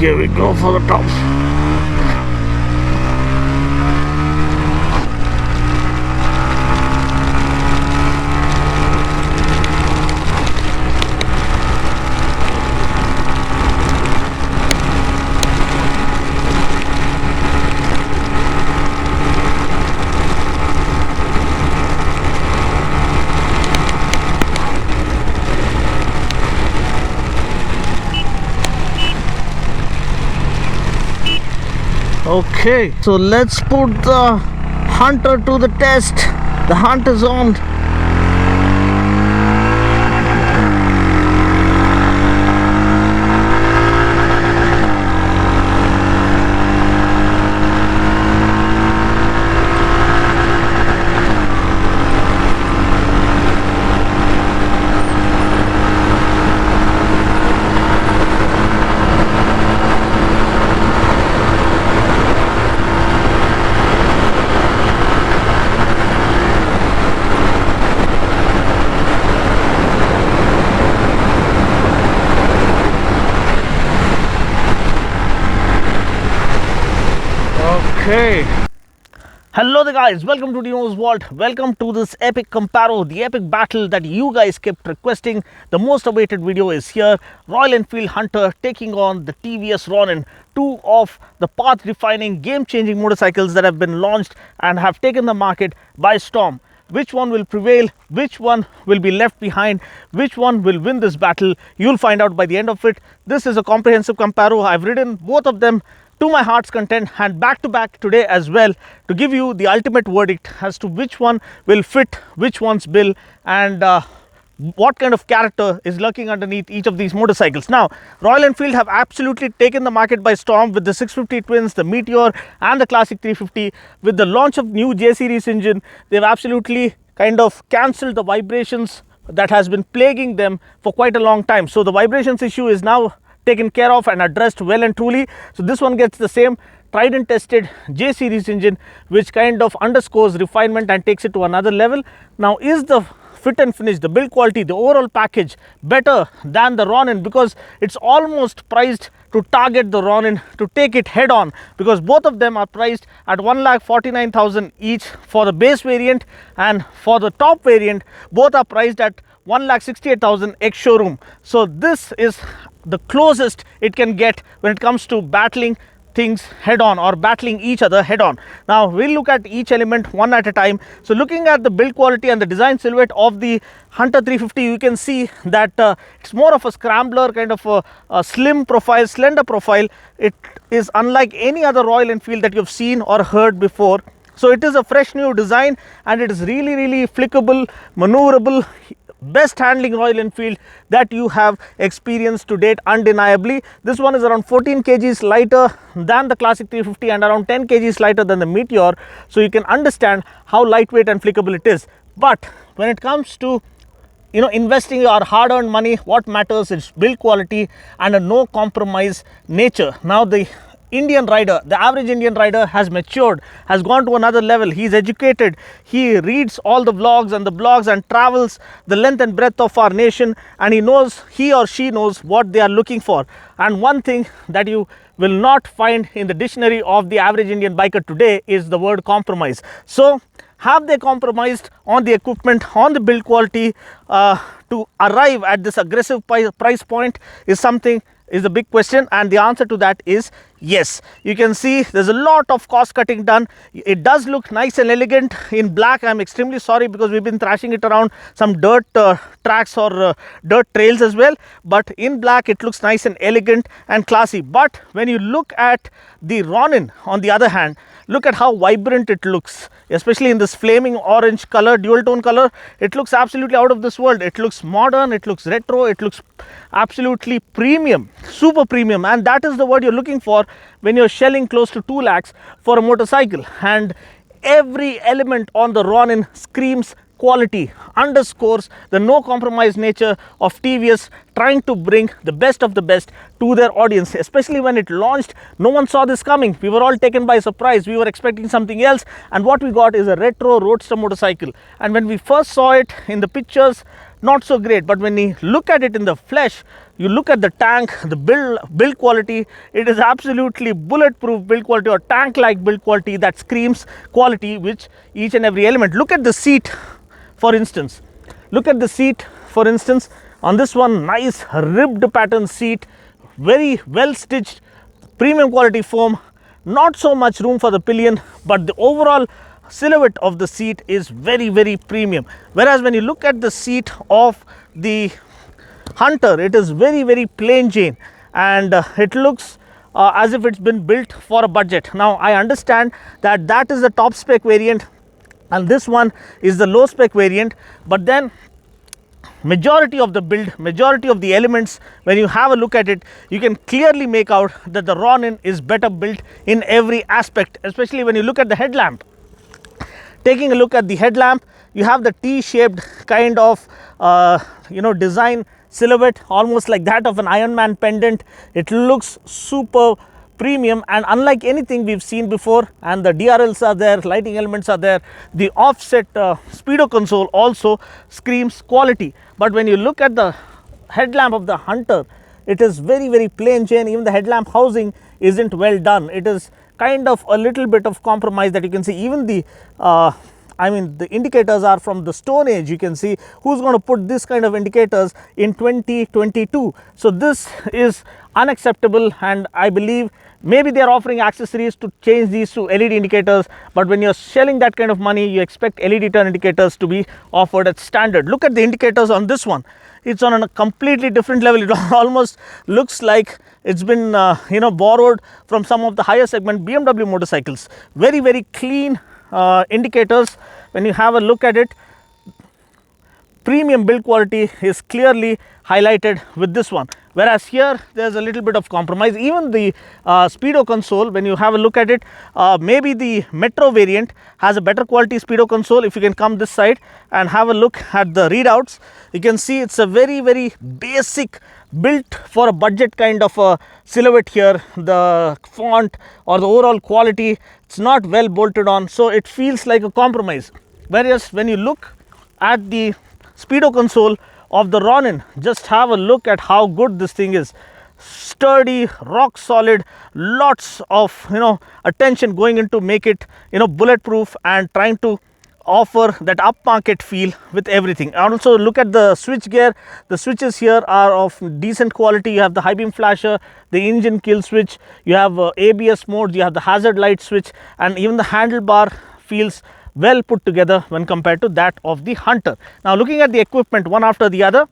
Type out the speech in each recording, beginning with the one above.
Here we go for the top. Okay, so let's put the Hunter to the test. The hunt is on. Okay. Hello there guys, welcome to Dino's Vault. Welcome to this epic comparo, the epic battle that you guys kept requesting. The most awaited video is here. Royal Enfield Hunter taking on the TVS Ronin, two of the path-defining, game-changing motorcycles that have been launched and have taken the market by storm. Which one will prevail? Which one will be left behind? Which one will win this battle? You'll find out by the end of it. This is a comprehensive comparo. I've ridden both of them to my heart's content and back to back today as well to give you the ultimate verdict as to which one will fit which one's bill and what kind of character is lurking underneath each of these motorcycles. Now, Royal Enfield have absolutely taken the market by storm with the 650 twins, the Meteor and the Classic 350. With the launch of new J series engine, they've absolutely kind of cancelled the vibrations that has been plaguing them for quite a long time. So the vibrations issue is now taken care of and addressed well and truly. So this one gets the same tried and tested J series engine, which kind of underscores refinement and takes it to another level. Now, is the fit and finish, the build quality, the overall package better than the Ronin? Because it's almost priced to target the Ronin, to take it head on, because both of them are priced at 1,49,000 each for the base variant, and for the top variant both are priced at 1,68,000 ex showroom. So this is the closest it can get when it comes to battling things head on or battling each other head on. Now we'll look at each element one at a time. So looking at the build quality and the design silhouette of the Hunter 350, you can see that it's more of a scrambler, kind of a slim profile, slender profile. It is unlike any other Royal Enfield that you've seen or heard before. So it is a fresh new design and it is really flickable, maneuverable, best handling Royal Enfield that you have experienced to date, undeniably. This one is around 14 kgs lighter than the Classic 350 and around 10 kgs lighter than the Meteor, so you can understand how lightweight and flickable it is. But when it comes to investing your hard-earned money, what matters is build quality and a no compromise nature. Now the Indian rider, the average Indian rider has matured, has gone to another level. He's educated, he reads all the vlogs and the blogs and travels the length and breadth of our nation, and he or she knows what they are looking for. And one thing that you will not find in the dictionary of the average Indian biker today is the word compromise. So have they compromised on the equipment, on the build quality to arrive at this aggressive price point is the big question, and the answer to that is yes. You can see there's a lot of cost cutting done. It does look nice and elegant in black. I'm extremely sorry because we've been thrashing it around some dirt tracks or dirt trails as well, but in black it looks nice and elegant and classy. But when you look at the Ronin, on the other hand, look at how vibrant it looks, especially in this flaming orange color, dual tone color. It looks absolutely out of this world. It looks modern, it looks retro, it looks absolutely premium, super premium, and that is the word you're looking for when you're shelling close to 2 lakhs for a motorcycle. And every element on the Ronin screams quality, underscores the no compromise nature of TVS trying to bring the best of the best to their audience. Especially when it launched, no one saw this coming. We were all taken by surprise. We were expecting something else, and what we got is a retro roadster motorcycle. And when we first saw it in the pictures, not so great. But when you look at it in the flesh, you look at the tank, the build quality, it is absolutely bulletproof build quality, or tank like build quality that screams quality, which each and every element. Look at the seat, for instance. Look at the seat, for instance. On this one, nice ribbed pattern seat, very well stitched, premium quality foam, not so much room for the pillion, but the overall silhouette of the seat is very, very premium. Whereas when you look at the seat of the Hunter, it is very, very plain Jane, and it looks as if it's been built for a budget. Now I understand that that is the top spec variant and this one is the low spec variant, but then majority of the build, majority of the elements, when you have a look at it, you can clearly make out that the Ronin is better built in every aspect, especially when you look at the headlamp. Taking a look at the headlamp, you have the T-shaped kind of design silhouette, almost like that of an Iron Man pendant. It looks super premium and unlike anything we've seen before, and the DRLs are there, lighting elements are there, the offset speedo console also screams quality. But when you look at the headlamp of the Hunter, it is very, very plain Jane. Even the headlamp housing isn't well done. It is kind of a little bit of compromise that you can see. Even the the indicators are from the Stone Age. You can see who's going to put this kind of indicators in 2022. So this is unacceptable, and I believe maybe they are offering accessories to change these to LED indicators, but when you're shelling that kind of money, you expect LED turn indicators to be offered as standard. Look at the indicators on this one. It's on a completely different level. It almost looks like it's been borrowed from some of the higher segment BMW motorcycles. Very, very clean indicators. When you have a look at it, premium build quality is clearly highlighted with this one, whereas here there's a little bit of compromise. Even the speedo console, when you have a look at it, maybe the Metro variant has a better quality speedo console. If you can come this side and have a look at the readouts, you can see it's a very, very basic built for a budget kind of a silhouette here. The font or the overall quality, it's not well bolted on, so it feels like a compromise. Whereas when you look at the speedo console of the Ronin, just have a look at how good this thing is. Sturdy, rock solid, lots of attention going into make it bulletproof and trying to offer that upmarket feel with everything. And also look at the switch gear. The switches here are of decent quality. You have the high beam flasher, the engine kill switch, you have ABS mode, you have the hazard light switch, and even the handlebar feels well put together when compared to that of the Hunter. Now looking at the equipment one after the other,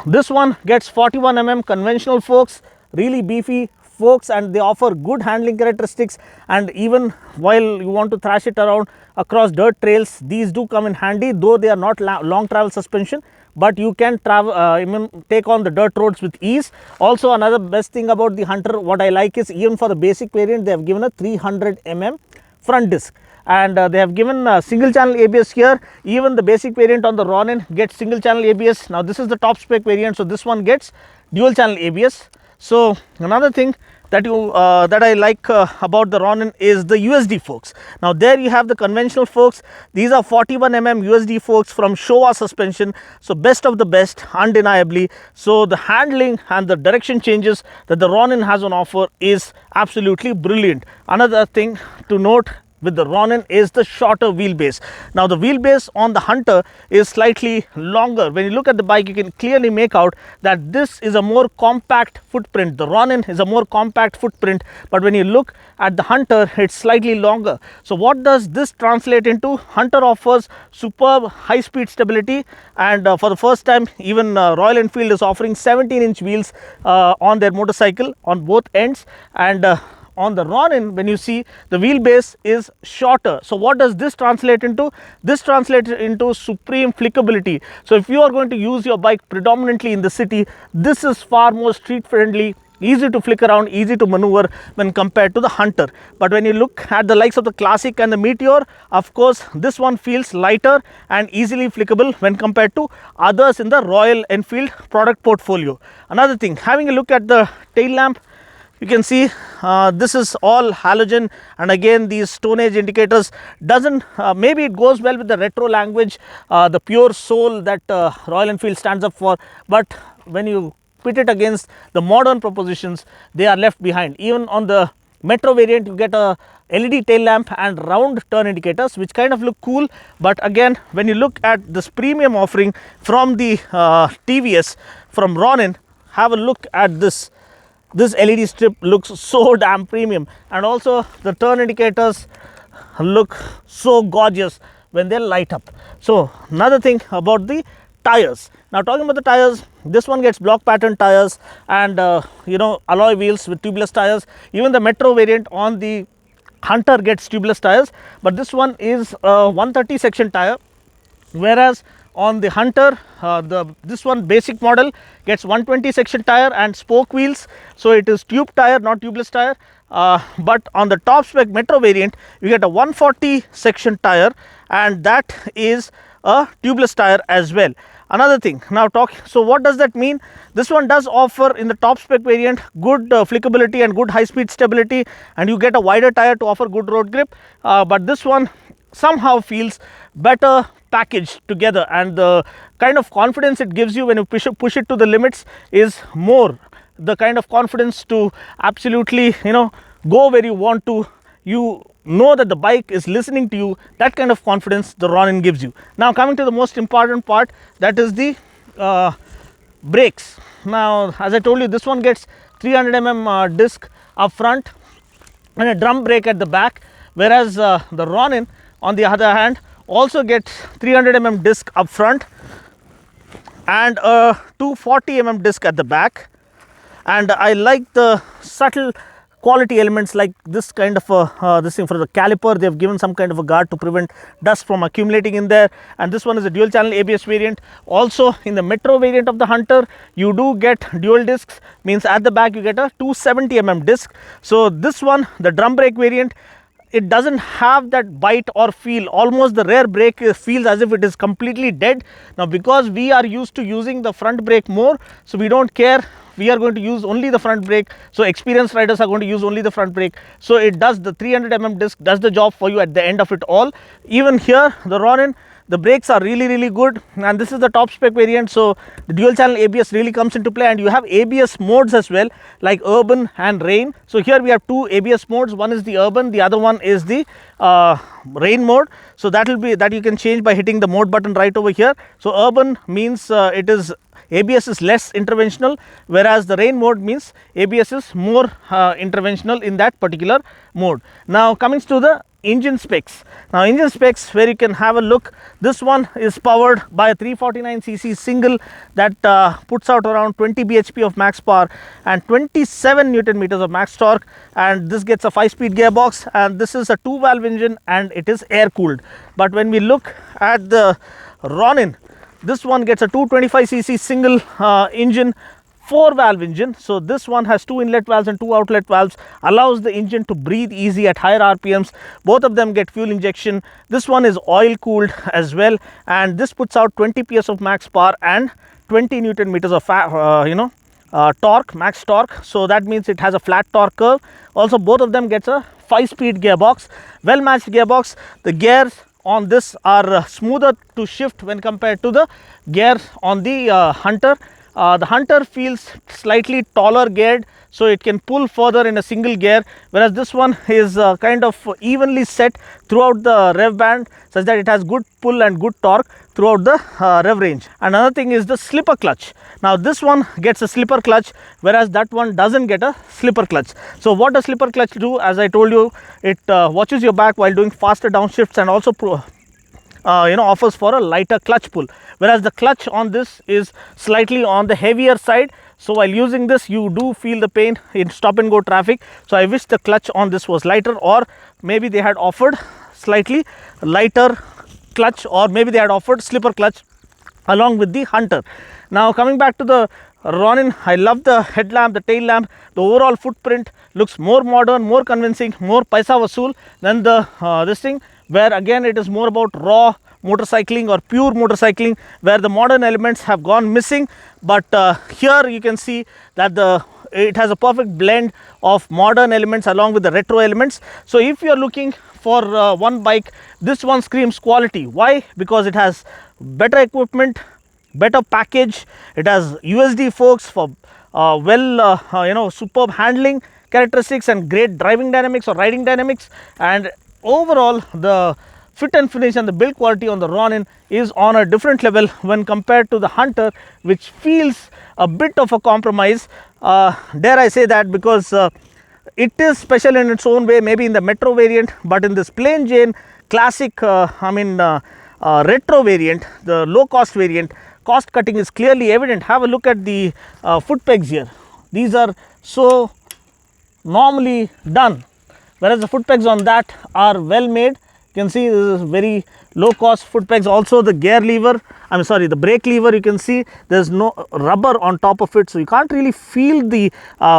this one gets 41 mm conventional forks, really beefy forks, and they offer good handling characteristics. And even while you want to thrash it around across dirt trails, these do come in handy, though they are not long travel suspension, but you can travel take on the dirt roads with ease. Also, another best thing about the Hunter, what I like is, even for the basic variant, they have given a 300 mm front disc, and they have given single channel ABS here. Even the basic variant on the Ronin gets single channel ABS. Now this is the top spec variant, so this one gets dual channel ABS. So another thing that I like about the Ronin is the USD forks. Now there you have the conventional forks. These are 41 mm USD forks from Showa suspension, so best of the best, undeniably. So the handling and the direction changes that the Ronin has on offer is absolutely brilliant. Another thing to note with the Ronin is the shorter wheelbase. Now the wheelbase on the Hunter is slightly longer. When you look at the bike, you can clearly make out that this is a more compact footprint. The Ronin is a more compact footprint, but when you look at the Hunter, it's slightly longer. So what does this translate into? Hunter offers superb high speed stability, and for the first time, even Royal Enfield is offering 17-inch wheels on their motorcycle on both ends. And on the Ronin, when you see, the wheelbase is shorter. So what does this translate into? This translates into supreme flickability. So if you are going to use your bike predominantly in the city, this is far more street friendly, easy to flick around, easy to maneuver when compared to the Hunter. But when you look at the likes of the Classic and the Meteor, of course this one feels lighter and easily flickable when compared to others in the Royal Enfield product portfolio. Another thing, having a look at the tail lamp, You can see this is all halogen, and again these Stone Age indicators doesn't maybe it goes well with the retro language, the pure soul that Royal Enfield stands up for, but when you pit it against the modern propositions, they are left behind. Even on the Metro variant, you get a LED tail lamp and round turn indicators, which kind of look cool, but again when you look at this premium offering from the TVS, from Ronin, have a look at this. This LED strip looks so damn premium, and also the turn indicators look so gorgeous when they light up. So another thing about the tires. Now talking about the tires, this one gets block pattern tires and alloy wheels with tubeless tires. Even the Metro variant on the Hunter gets tubeless tires, but this one is a 130 section tire, whereas on the Hunter, this one basic model gets 120 section tire and spoke wheels, so it is tube tire, not tubeless tire. But on the top spec Metro variant, you get a 140 section tire, and that is a tubeless tire as well. Another thing, so what does that mean? This one does offer in the top spec variant good flickability and good high speed stability, and you get a wider tire to offer good road grip, but this one somehow feels better packaged together, and the kind of confidence it gives you when you push it to the limits is more the kind of confidence to absolutely go where you want to. You know that the bike is listening to you. That kind of confidence the Ronin gives you. Now coming to the most important part, that is the brakes. Now as I told you, this one gets 300 mm disc up front and a drum brake at the back, whereas the Ronin on the other hand also gets 300 mm disc up front and a 240 mm disc at the back. And I like the subtle quality elements like this kind of this thing for the caliper. They have given some kind of a guard to prevent dust from accumulating in there, and this one is a dual channel ABS variant. Also in the Metro variant of the Hunter, you do get dual discs, means at the back you get a 270 mm disc. So this one, the drum brake variant, it doesn't have that bite or feel. Almost the rear brake feels as if it is completely dead. Now because we are used to using the front brake more, so we don't care, we are going to use only the front brake. So experienced riders are going to use only the front brake, so it does, the 300 mm disc does the job for you at the end of it all. Even here the Ronin, the brakes are really good, and this is the top spec variant, so the dual channel ABS really comes into play, and you have ABS modes as well, like urban and rain. So here we have two ABS modes, one is the urban, the other one is the rain mode. So that will be that you can change by hitting the mode button right over here. So urban means ABS is less interventional, whereas the rain mode means ABS is more interventional in that particular mode. Now coming to the engine specs. Now engine specs, where you can have a look, this one is powered by a 349cc single that puts out around 20 bhp of max power and 27 newton meters of max torque, and this gets a 5-speed gearbox, and this is a 2-valve engine and it is air cooled. But when we look at the Ronin, this one gets a 225cc single engine, 4-valve engine. So this one has 2 inlet valves and 2 outlet valves, allows the engine to breathe easy at higher RPMs. Both of them get fuel injection. This one is oil cooled as well, and this puts out 20 PS of max power and 20 newton meters of torque, max torque. So that means it has a flat torque curve. Also both of them gets a 5-speed gearbox, well matched gearbox. The gears on this are smoother to shift when compared to the gears on the Hunter. The Hunter feels slightly taller geared, so it can pull further in a single gear, whereas this one is kind of evenly set throughout the rev band, such that it has good pull and good torque throughout the rev range. Another thing is the slipper clutch. Now this one gets a slipper clutch, whereas that one doesn't get a slipper clutch. So what does slipper clutch do? As I told you, it watches your back while doing faster downshifts, and also offers for a lighter clutch pull, whereas the clutch on this is slightly on the heavier side. So while using this, you do feel the pain in stop and go traffic. So I wish the clutch on this was lighter, or maybe they had offered slightly lighter clutch, or maybe they had offered slipper clutch along with the Hunter. Now coming back to the Ronin, I love the headlamp, the tail lamp. The overall footprint looks more modern, more convincing, more paisa vasool than the this thing, where again it is more about raw motorcycling or pure motorcycling, where the modern elements have gone missing. But here you can see that the it has a perfect blend of modern elements along with the retro elements. So if you are looking for one bike, this one screams quality. Why? Because it has better equipment, better package, it has USD forks for superb handling characteristics and great driving dynamics or riding dynamics, and overall the fit and finish and the build quality on the Ronin is on a different level when compared to the Hunter, which feels a bit of a compromise, dare I say that, because it is special in its own way, maybe in the metro variant, but in this plain Jane classic retro variant, the low cost variant, cost cutting is clearly evident. Have a look at the foot pegs here. These are so normally done, whereas the foot pegs on that are well made. You can see this is very low cost foot pegs. Also the gear lever, I'm sorry, the brake lever, you can see there's no rubber on top of it, so you can't really feel the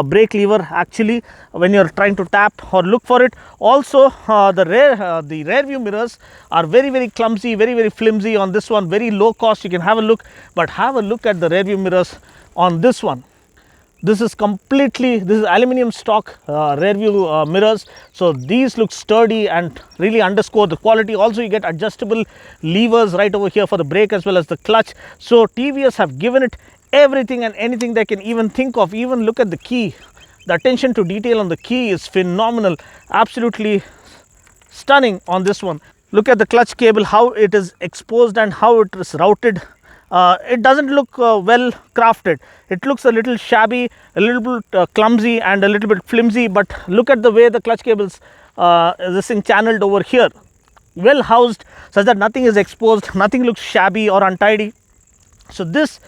brake lever actually when you're trying to tap or look for it. Also the rear view mirrors are very clumsy, very flimsy on this one, very low cost. You can have a look, but have a look at the rear view mirrors on this one. This is aluminum stock rear view mirrors, so these look sturdy and really underscore the quality. Also you get adjustable levers right over here for the brake as well as the clutch. So TVS have given it everything and anything they can even think of. Even look at the key, the attention to detail on the key is phenomenal, absolutely stunning on this one. Look at the clutch cable, how it is exposed and how it is routed. It doesn't look well crafted. It looks a little shabby, a little bit clumsy and a little bit flimsy, but look at the way the clutch cables this thing channeled over here, well housed such that nothing is exposed, nothing looks shabby or untidy. So this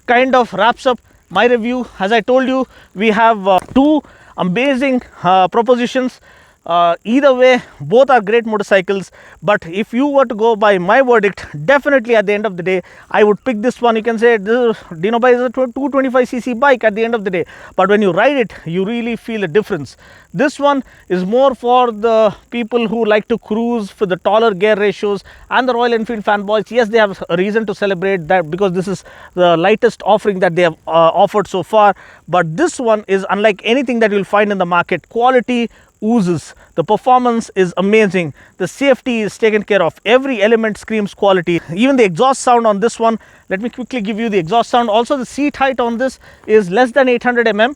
kind of wraps up my review. As I told you, we have two amazing propositions. Either way, both are great motorcycles, but if you were to go by my verdict, definitely at the end of the day, I would pick this one. You can say this Dino bike is a 225cc bike at the end of the day, but when you ride it, you really feel a difference. This one is more for the people who like to cruise for the taller gear ratios, and the Royal Enfield fanboys, yes, they have a reason to celebrate that because this is the lightest offering that they have offered so far. But this one is unlike anything that you will find in the market. Quality oozes, the performance is amazing, the safety is taken care of, every element screams quality. Even the exhaust sound on this one, let me quickly give you the exhaust sound. Also the seat height on this is less than 800 mm,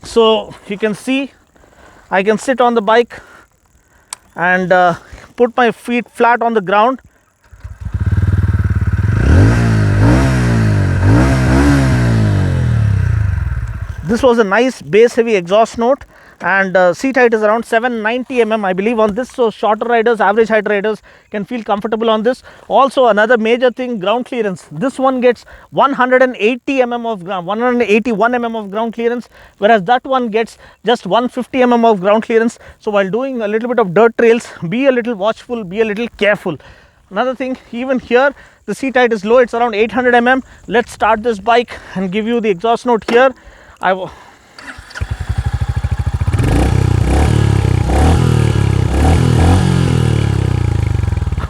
so you can see I can sit on the bike and put my feet flat on the ground. This was a nice bass heavy exhaust note, and seat height is around 790 mm I believe on this, so shorter riders, average height riders can feel comfortable on this. Also another major thing, ground clearance. This one gets 180 mm of ground, 181 mm of ground clearance, whereas that one gets just 150 mm of ground clearance. So while doing a little bit of dirt trails, be a little watchful, be a little careful. Another thing, even here the seat height is low, it's around 800 mm. Let's start this bike and give you the exhaust note here.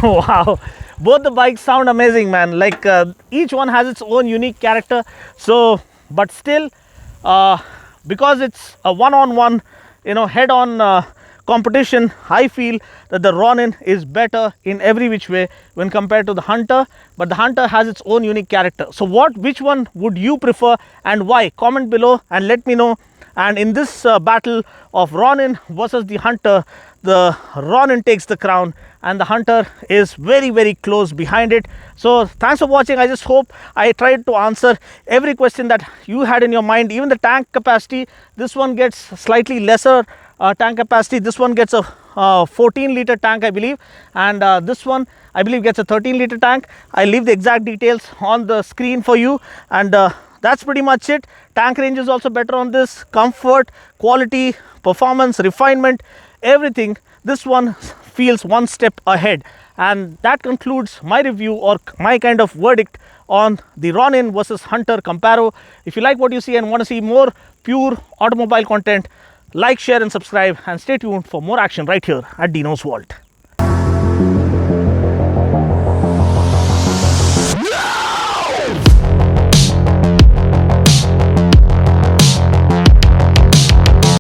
Wow, both the bikes sound amazing, man. Like each one has its own unique character. So but still because it's a one-on-one, head-on competition, I feel that the Ronin is better in every which way when compared to the Hunter, but the Hunter has its own unique character. So which one would you prefer and why? Comment below and let me know. And in this battle of Ronin versus the Hunter, the Ronin takes the crown and the Hunter is very close behind it. So thanks for watching. I just hope I tried to answer every question that you had in your mind. Even the tank capacity, this one gets slightly lesser tank capacity. This one gets a 14-liter tank I believe, and this one I believe gets a 13-liter tank. I leave the exact details on the screen for you, and that's pretty much it. Tank range is also better on this. Comfort, quality, performance, refinement, everything, this one feels one step ahead. And that concludes my review or my kind of verdict on the Ronin versus Hunter Comparo. If you like what you see and want to see more pure automobile content, like, share and subscribe, and stay tuned for more action right here at Dino's Vault.